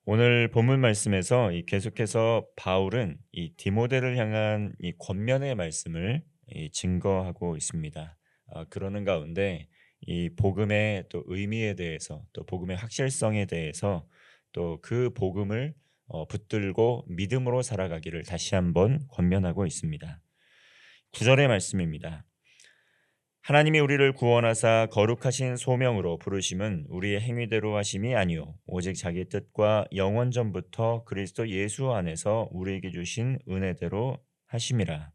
오늘 본문 말씀에서 계속해서 바울은 이 디모데를 향한 이 권면의 말씀을 증거하고 있습니다. 그러는 가운데 이 복음의 또 의미에 대해서 또 복음의 확실성에 대해서 또 그 복음을 붙들고 믿음으로 살아가기를 다시 한번 권면하고 있습니다. 9절의 말씀입니다. 하나님이 우리를 구원하사 거룩하신 소명으로 부르심은 우리의 행위대로 하심이 아니요 오직 자기 뜻과 영원 전부터 그리스도 예수 안에서 우리에게 주신 은혜대로 하심이라.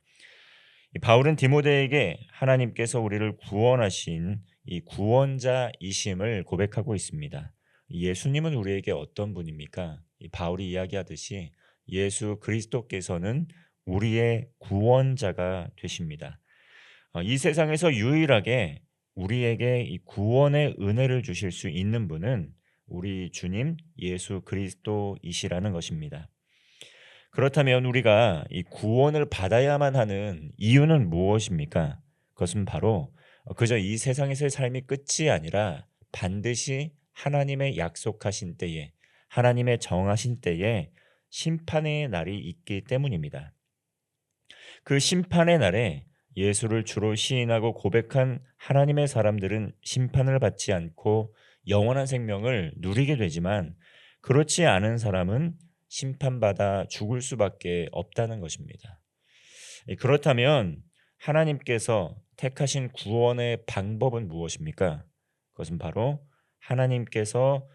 이 바울은 디모데에게 하나님께서 우리를 구원하신 이 구원자이심을 고백하고 있습니다. 예수님은 우리에게 어떤 분입니까? 이 바울이 이야기하듯이 예수 그리스도께서는 우리의 구원자가 되십니다. 이 세상에서 유일하게 우리에게 이 구원의 은혜를 주실 수 있는 분은 우리 주님 예수 그리스도이시라는 것입니다. 그렇다면 우리가 이 구원을 받아야만 하는 이유는 무엇입니까? 그것은 바로 그저 이 세상에서의 삶이 끝이 아니라 반드시 하나님의 약속하신 때에 하나님의 정하신 때에 심판의 날이 있기 때문입니다. 그 심판의 날에 예수를 주로 시인하고 고백한 하나님의 사람들은 심판을 받지 않고 영원한 생명을 누리게 되지만 그렇지 않은 사람은 심판받아 죽을 수밖에 없다는 것입니다. 그렇다면 하나님께서 택하신 구원의 방법은 무엇입니까? 그것은 바로 하나님께서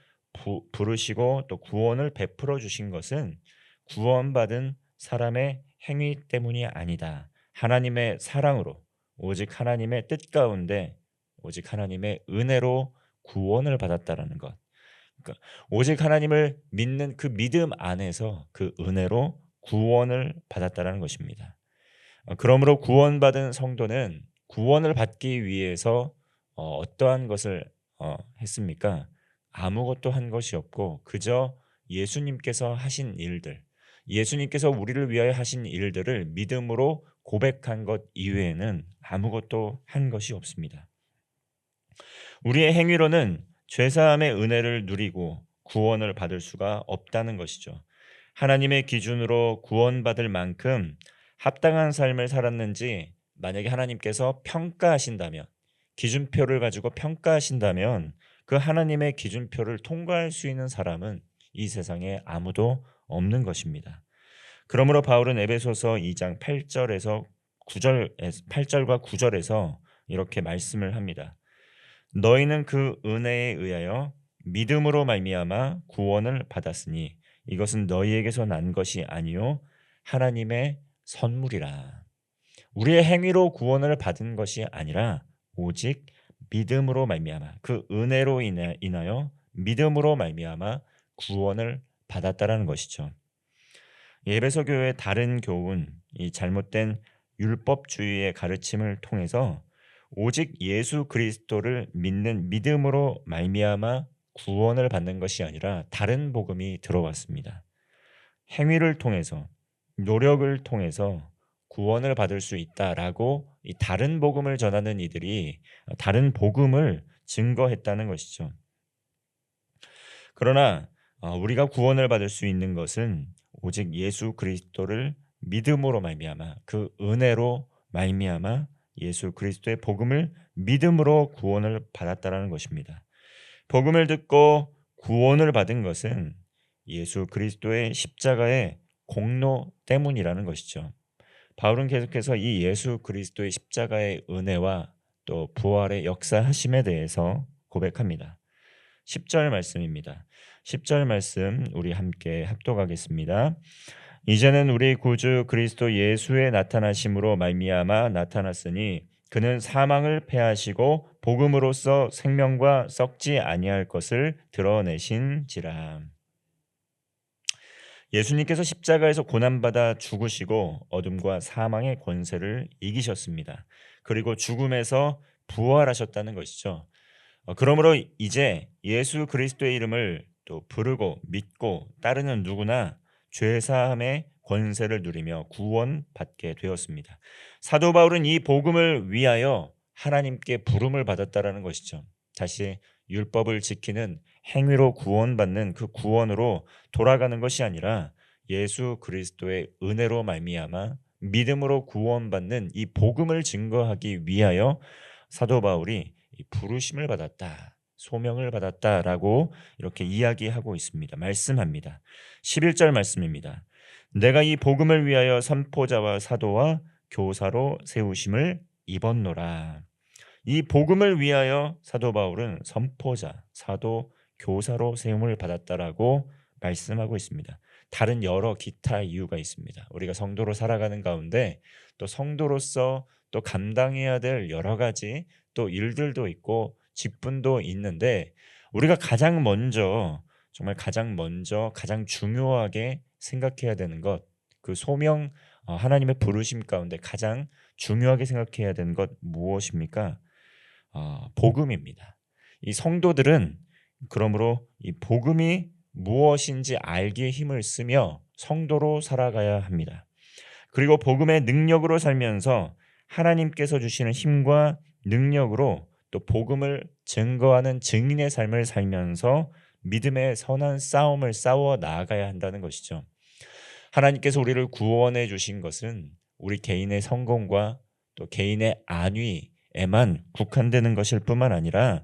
부르시고 또 구원을 베풀어 주신 것은 구원받은 사람의 행위 때문이 아니다. 하나님의 사랑으로 오직 하나님의 뜻 가운데 오직 하나님의 은혜로 구원을 받았다라는 것. 그러니까 오직 하나님을 믿는 그 믿음 안에서 그 은혜로 구원을 받았다라는 것입니다. 그러므로 구원받은 성도는 구원을 받기 위해서 어떠한 것을 했습니까? 아무것도 한 것이 없고 그저 예수님께서 하신 일들, 예수님께서 우리를 위하여 하신 일들을 믿음으로 고백한 것 이외에는 아무것도 한 것이 없습니다. 우리의 행위로는 죄사함의 은혜를 누리고 구원을 받을 수가 없다는 것이죠. 하나님의 기준으로 구원받을 만큼 합당한 삶을 살았는지 만약에 하나님께서 평가하신다면 기준표를 가지고 평가하신다면 그 하나님의 기준표를 통과할 수 있는 사람은 이 세상에 아무도 없는 것입니다. 그러므로 바울은 에베소서 2장 8절에서 9절 8절과 9절에서 이렇게 말씀을 합니다. 너희는 그 은혜에 의하여 믿음으로 말미암아 구원을 받았으니 이것은 너희에게서 난 것이 아니요 하나님의 선물이라. 우리의 행위로 구원을 받은 것이 아니라 오직 믿음으로 말미암아 그 은혜로 인하여 믿음으로 말미암아 구원을 받았다라는 것이죠. 에베소 교회의 다른 교훈, 이 잘못된 율법주의의 가르침을 통해서 오직 예수 그리스도를 믿는 믿음으로 말미암아 구원을 받는 것이 아니라 다른 복음이 들어왔습니다. 행위를 통해서 노력을 통해서 구원을 받을 수 있다라고 이 다른 복음을 전하는 이들이 다른 복음을 증거했다는 것이죠. 그러나 우리가 구원을 받을 수 있는 것은 오직 예수 그리스도를 믿음으로 말미암아 그 은혜로 말미암아 예수 그리스도의 복음을 믿음으로 구원을 받았다라는 것입니다. 복음을 듣고 구원을 받은 것은 예수 그리스도의 십자가의 공로 때문이라는 것이죠. 바울은 계속해서 이 예수 그리스도의 십자가의 은혜와 또 부활의 역사하심에 대해서 고백합니다. 10절 말씀입니다. 10절 말씀 우리 함께 합독하겠습니다. 이제는 우리 구주 그리스도 예수의 나타나심으로 말미암아 나타났으니 그는 사망을 패하시고 복음으로써 생명과 썩지 아니할 것을 드러내신지라. 예수님께서 십자가에서 고난받아 죽으시고 어둠과 사망의 권세를 이기셨습니다. 그리고 죽음에서 부활하셨다는 것이죠. 그러므로 이제 예수 그리스도의 이름을 또 부르고 믿고 따르는 누구나 죄사함의 권세를 누리며 구원받게 되었습니다. 사도 바울은 이 복음을 위하여 하나님께 부름을 받았다라는 것이죠. 다시 율법을 지키는 행위로 구원받는 그 구원으로 돌아가는 것이 아니라 예수 그리스도의 은혜로 말미암아 믿음으로 구원받는 이 복음을 증거하기 위하여 사도 바울이 이 부르심을 받았다, 소명을 받았다라고 이렇게 이야기하고 있습니다. 말씀합니다. 11절 말씀입니다. 내가 이 복음을 위하여 선포자와 사도와 교사로 세우심을 입었노라. 이 복음을 위하여 사도 바울은 선포자, 사도, 교사로 세움을 받았다라고 말씀하고 있습니다. 다른 여러 기타 이유가 있습니다. 우리가 성도로 살아가는 가운데 또 성도로서 또 감당해야 될 여러 가지 또 일들도 있고 직분도 있는데 우리가 가장 먼저 정말 가장 먼저 가장 중요하게 생각해야 되는 것, 그 소명, 하나님의 부르심 가운데 가장 중요하게 생각해야 되는 것 무엇입니까? 복음입니다. 이 성도들은 그러므로 이 복음이 무엇인지 알기에 힘을 쓰며 성도로 살아가야 합니다. 그리고 복음의 능력으로 살면서 하나님께서 주시는 힘과 능력으로 또 복음을 증거하는 증인의 삶을 살면서 믿음의 선한 싸움을 싸워 나아가야 한다는 것이죠. 하나님께서 우리를 구원해 주신 것은 우리 개인의 성공과 또 개인의 안위에만 국한되는 것일 뿐만 아니라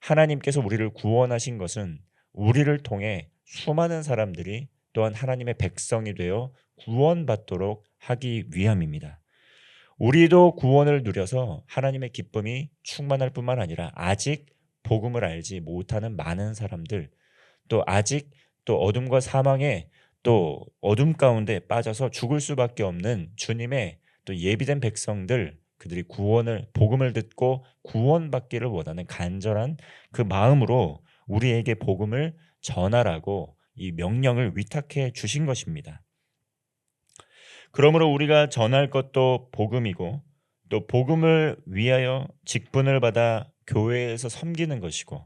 하나님께서 우리를 구원하신 것은 우리를 통해 수많은 사람들이 또한 하나님의 백성이 되어 구원받도록 하기 위함입니다. 우리도 구원을 누려서 하나님의 기쁨이 충만할 뿐만 아니라 아직 복음을 알지 못하는 많은 사람들, 또 아직 또 어둠과 사망의 또 어둠 가운데 빠져서 죽을 수밖에 없는 주님의 또 예비된 백성들, 그들이 구원을 복음을 듣고 구원받기를 원하는 간절한 그 마음으로 우리에게 복음을 전하라고 이 명령을 위탁해 주신 것입니다. 그러므로 우리가 전할 것도 복음이고 또 복음을 위하여 직분을 받아 교회에서 섬기는 것이고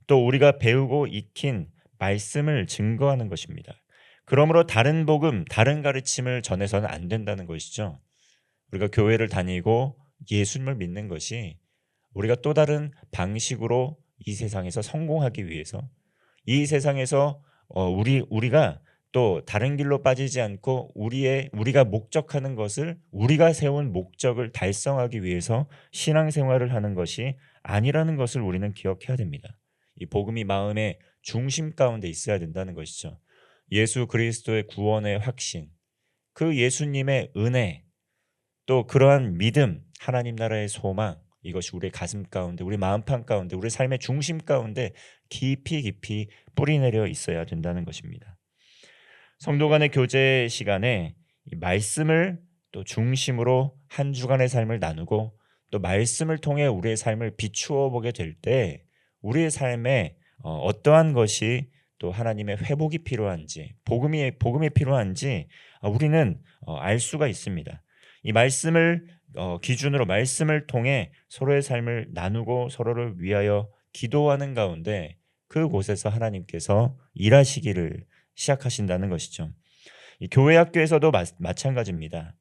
또 우리가 배우고 익힌 말씀을 증거하는 것입니다. 그러므로 다른 복음, 다른 가르침을 전해서는 안 된다는 것이죠. 우리가 교회를 다니고 예수님을 믿는 것이 우리가 또 다른 방식으로 이 세상에서 성공하기 위해서 이 세상에서 우리가 또 다른 길로 빠지지 않고 우리가 목적하는 것을 우리가 세운 목적을 달성하기 위해서 신앙생활을 하는 것이 아니라는 것을 우리는 기억해야 됩니다. 이 복음이 마음의 중심 가운데 있어야 된다는 것이죠. 예수 그리스도의 구원의 확신, 그 예수님의 은혜, 또 그러한 믿음, 하나님 나라의 소망, 이것이 우리의 가슴 가운데, 우리 마음판 가운데, 우리 삶의 중심 가운데 깊이 깊이 뿌리내려 있어야 된다는 것입니다. 성도 간의 교제 시간에 이 말씀을 또 중심으로 한 주간의 삶을 나누고 또 말씀을 통해 우리의 삶을 비추어 보게 될 때 우리의 삶에 어떠한 것이 또 하나님의 회복이 필요한지 복음이 필요한지 우리는 알 수가 있습니다. 이 말씀을 기준으로 말씀을 통해 서로의 삶을 나누고 서로를 위하여 기도하는 가운데 그곳에서 하나님께서 일하시기를 시작하신다는 것이죠. 이 교회 학교에서도 마찬가지입니다.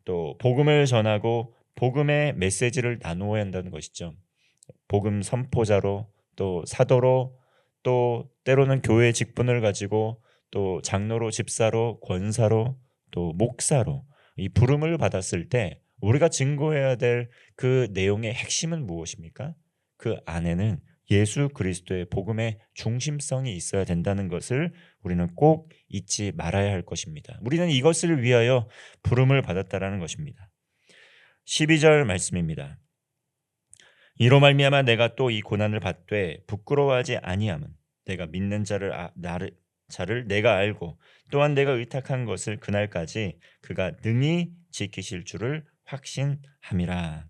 또 복음을 전하고 복음의 메시지를 나누어야 한다는 것이죠. 복음 선포자로 또 사도로 또 때로는 교회 직분을 가지고 또 장로로 집사로 권사로 또 목사로 이 부름을 받았을 때 우리가 증거해야 될 그 내용의 핵심은 무엇입니까? 그 안에는 예수 그리스도의 복음의 중심성이 있어야 된다는 것을 우리는 꼭 잊지 말아야 할 것입니다. 우리는 이것을 위하여 부름을 받았다라는 것입니다. 12절 말씀입니다. 이로 말미암아 내가 또 이 고난을 받되 부끄러워하지 아니함은 내가 믿는 자를 내가 알고 또한 내가 의탁한 것을 그날까지 그가 능히 지키실 줄을 확신함이라.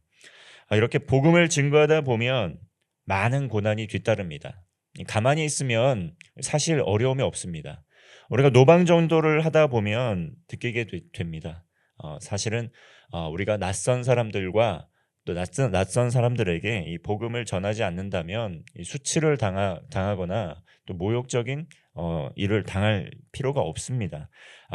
이렇게 복음을 증거하다 보면 많은 고난이 뒤따릅니다. 가만히 있으면 사실 어려움이 없습니다. 우리가 노방전도를 하다 보면 느끼게 됩니다. 사실은 우리가 낯선 사람들과 또 낯선 사람들에게 이 복음을 전하지 않는다면 이 수치를 당하거나 또 모욕적인 일을 당할 필요가 없습니다.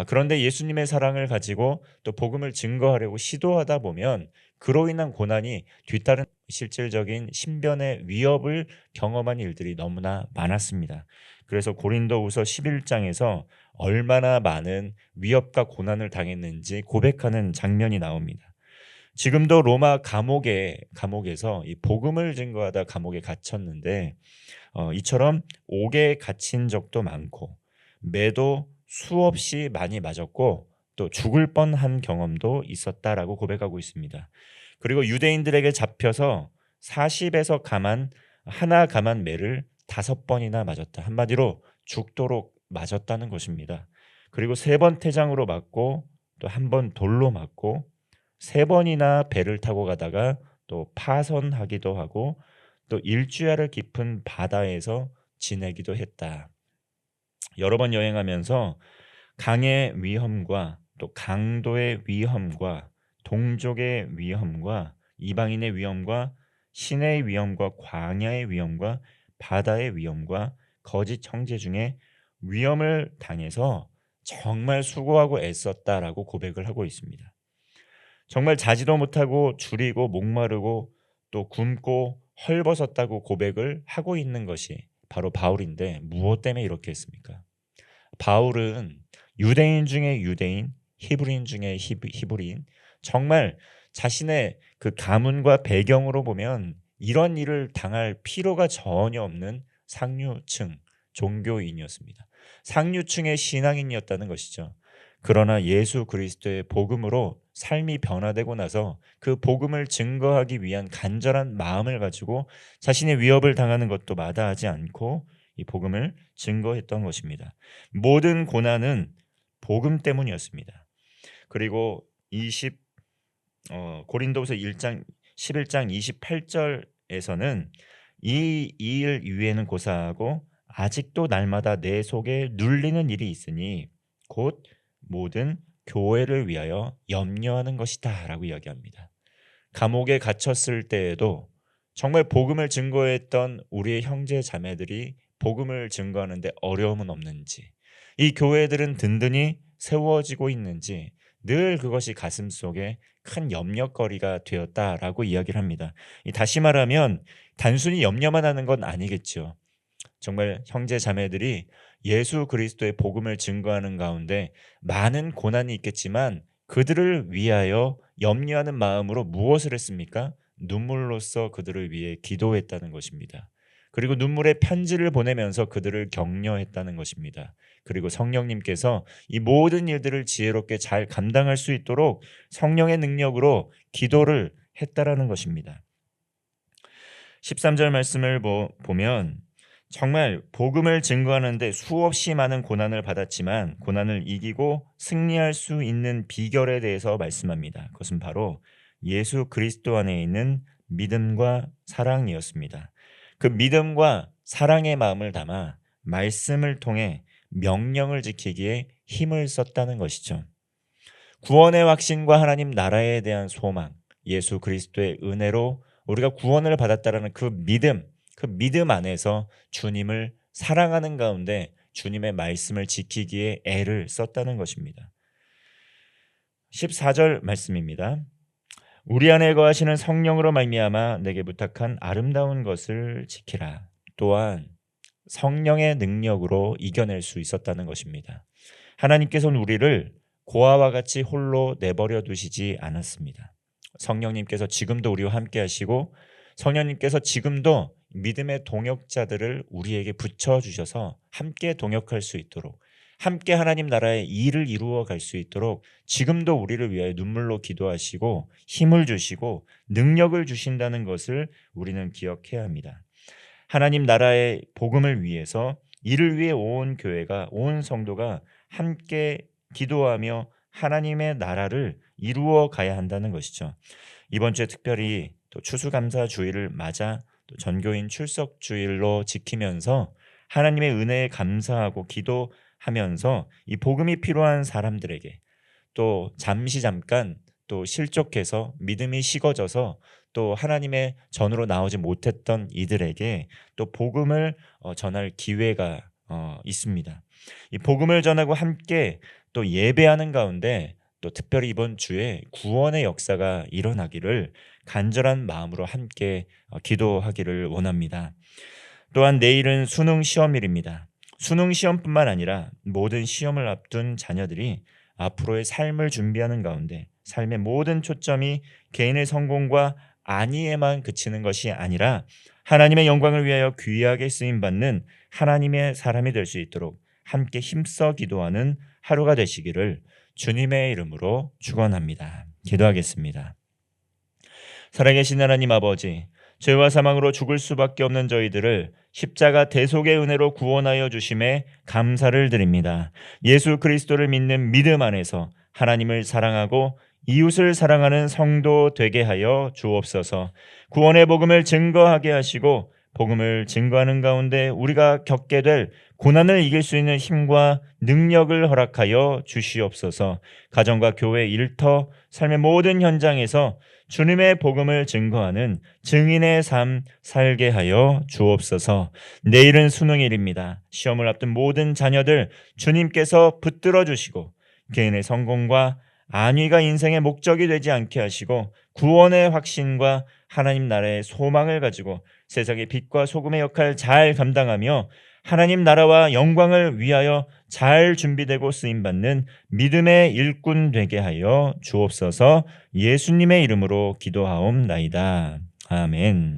그런데 예수님의 사랑을 가지고 또 복음을 증거하려고 시도하다 보면 그로 인한 고난이 뒤따른 실질적인 신변의 위협을 경험한 일들이 너무나 많았습니다. 그래서 고린도후서 11장에서 얼마나 많은 위협과 고난을 당했는지 고백하는 장면이 나옵니다. 지금도 로마 감옥에서 이 복음을 증거하다 감옥에 갇혔는데 이처럼 옥에 갇힌 적도 많고 매도 수없이 많이 맞았고 또 죽을 뻔한 경험도 있었다라고 고백하고 있습니다. 그리고 유대인들에게 잡혀서 40에서 하나 감한 매를 5번이나 맞았다. 한마디로 죽도록 맞았다는 것입니다. 그리고 3번 태장으로 맞고 또 1번 돌로 맞고 3번이나 배를 타고 가다가 또 파선하기도 하고 또 일주야를 깊은 바다에서 지내기도 했다. 여러 번 여행하면서 강의 위험과 또 강도의 위험과 동족의 위험과 이방인의 위험과 신의 위험과 광야의 위험과 바다의 위험과 거짓 형제 중에 위험을 당해서 정말 수고하고 애썼다라고 고백을 하고 있습니다. 정말 자지도 못하고 줄이고 목마르고 또 굶고 헐벗었다고 고백을 하고 있는 것이 바로 바울인데 무엇 때문에 이렇게 했습니까? 바울은 유대인 중에 유대인, 히브리인 중에 히브리인, 정말 자신의 그 가문과 배경으로 보면 이런 일을 당할 필요가 전혀 없는 상류층 종교인이었습니다. 상류층의 신앙인이었다는 것이죠. 그러나 예수 그리스도의 복음으로 삶이 변화되고 나서 그 복음을 증거하기 위한 간절한 마음을 가지고 자신의 위협을 당하는 것도 마다하지 않고 이 복음을 증거했던 것입니다. 모든 고난은 복음 때문이었습니다. 그리고 고린도후서 1장 11장 28절에서는 이 일 위에는 고사하고 아직도 날마다 내 속에 눌리는 일이 있으니 곧 모든 교회를 위하여 염려하는 것이다라고 이야기합니다. 감옥에 갇혔을 때에도 정말 복음을 증거했던 우리의 형제 자매들이 복음을 증거하는데 어려움은 없는지, 이 교회들은 든든히 세워지고 있는지 늘 그것이 가슴속에 큰 염려거리가 되었다라고 이야기를 합니다. 다시 말하면 단순히 염려만 하는 건 아니겠죠. 정말 형제 자매들이 예수 그리스도의 복음을 증거하는 가운데 많은 고난이 있겠지만 그들을 위하여 염려하는 마음으로 무엇을 했습니까? 눈물로써 그들을 위해 기도했다는 것입니다. 그리고 눈물의 편지를 보내면서 그들을 격려했다는 것입니다. 그리고 성령님께서 이 모든 일들을 지혜롭게 잘 감당할 수 있도록 성령의 능력으로 기도를 했다라는 것입니다. 13절 말씀을 보면 정말 복음을 증거하는데 수없이 많은 고난을 받았지만 고난을 이기고 승리할 수 있는 비결에 대해서 말씀합니다. 그것은 바로 예수 그리스도 안에 있는 믿음과 사랑이었습니다. 그 믿음과 사랑의 마음을 담아 말씀을 통해 명령을 지키기에 힘을 썼다는 것이죠. 구원의 확신과 하나님 나라에 대한 소망, 예수 그리스도의 은혜로 우리가 구원을 받았다라는 그 믿음 안에서 주님을 사랑하는 가운데 주님의 말씀을 지키기에 애를 썼다는 것입니다. 14절 말씀입니다. 우리 안에 거하시는 성령으로 말미암아 내게 부탁한 아름다운 것을 지키라. 또한 성령의 능력으로 이겨낼 수 있었다는 것입니다. 하나님께서는 우리를 고아와 같이 홀로 내버려 두시지 않았습니다. 성령님께서 지금도 우리와 함께 하시고 성령님께서 지금도 믿음의 동역자들을 우리에게 붙여주셔서 함께 동역할 수 있도록 함께 하나님 나라의 일을 이루어 갈 수 있도록 지금도 우리를 위하여 눈물로 기도하시고 힘을 주시고 능력을 주신다는 것을 우리는 기억해야 합니다. 하나님 나라의 복음을 위해서 이를 위해 온 교회가 온 성도가 함께 기도하며 하나님의 나라를 이루어 가야 한다는 것이죠. 이번 주에 특별히 또 추수감사 주일을 맞아 또 전교인 출석 주일로 지키면서 하나님의 은혜에 감사하고 기도하면서 이 복음이 필요한 사람들에게 또 잠깐 또 실족해서 믿음이 식어져서 또 하나님의 전으로 나오지 못했던 이들에게 또 복음을 전할 기회가 있습니다. 이 복음을 전하고 함께 또 예배하는 가운데 또 특별히 이번 주에 구원의 역사가 일어나기를 간절한 마음으로 함께 기도하기를 원합니다. 또한 내일은 수능 시험일입니다. 수능 시험뿐만 아니라 모든 시험을 앞둔 자녀들이 앞으로의 삶을 준비하는 가운데 삶의 모든 초점이 개인의 성공과 안위에만 그치는 것이 아니라 하나님의 영광을 위하여 귀하게 쓰임 받는 하나님의 사람이 될 수 있도록 함께 힘써 기도하는 하루가 되시기를 주님의 이름으로 축원합니다. 기도하겠습니다. 살아계신 하나님 아버지, 죄와 사망으로 죽을 수밖에 없는 저희들을 십자가 대속의 은혜로 구원하여 주심에 감사를 드립니다. 예수 그리스도를 믿는 믿음 안에서 하나님을 사랑하고 이웃을 사랑하는 성도 되게 하여 주옵소서. 구원의 복음을 증거하게 하시고 복음을 증거하는 가운데 우리가 겪게 될 고난을 이길 수 있는 힘과 능력을 허락하여 주시옵소서. 가정과 교회, 일터, 삶의 모든 현장에서 주님의 복음을 증거하는 증인의 삶 살게 하여 주옵소서. 내일은 수능일입니다. 시험을 앞둔 모든 자녀들 주님께서 붙들어 주시고 개인의 성공과 안위가 인생의 목적이 되지 않게 하시고 구원의 확신과 하나님 나라의 소망을 가지고 세상의 빛과 소금의 역할 잘 감당하며 하나님 나라와 영광을 위하여 잘 준비되고 쓰임받는 믿음의 일꾼 되게 하여 주옵소서. 예수님의 이름으로 기도하옵나이다. 아멘.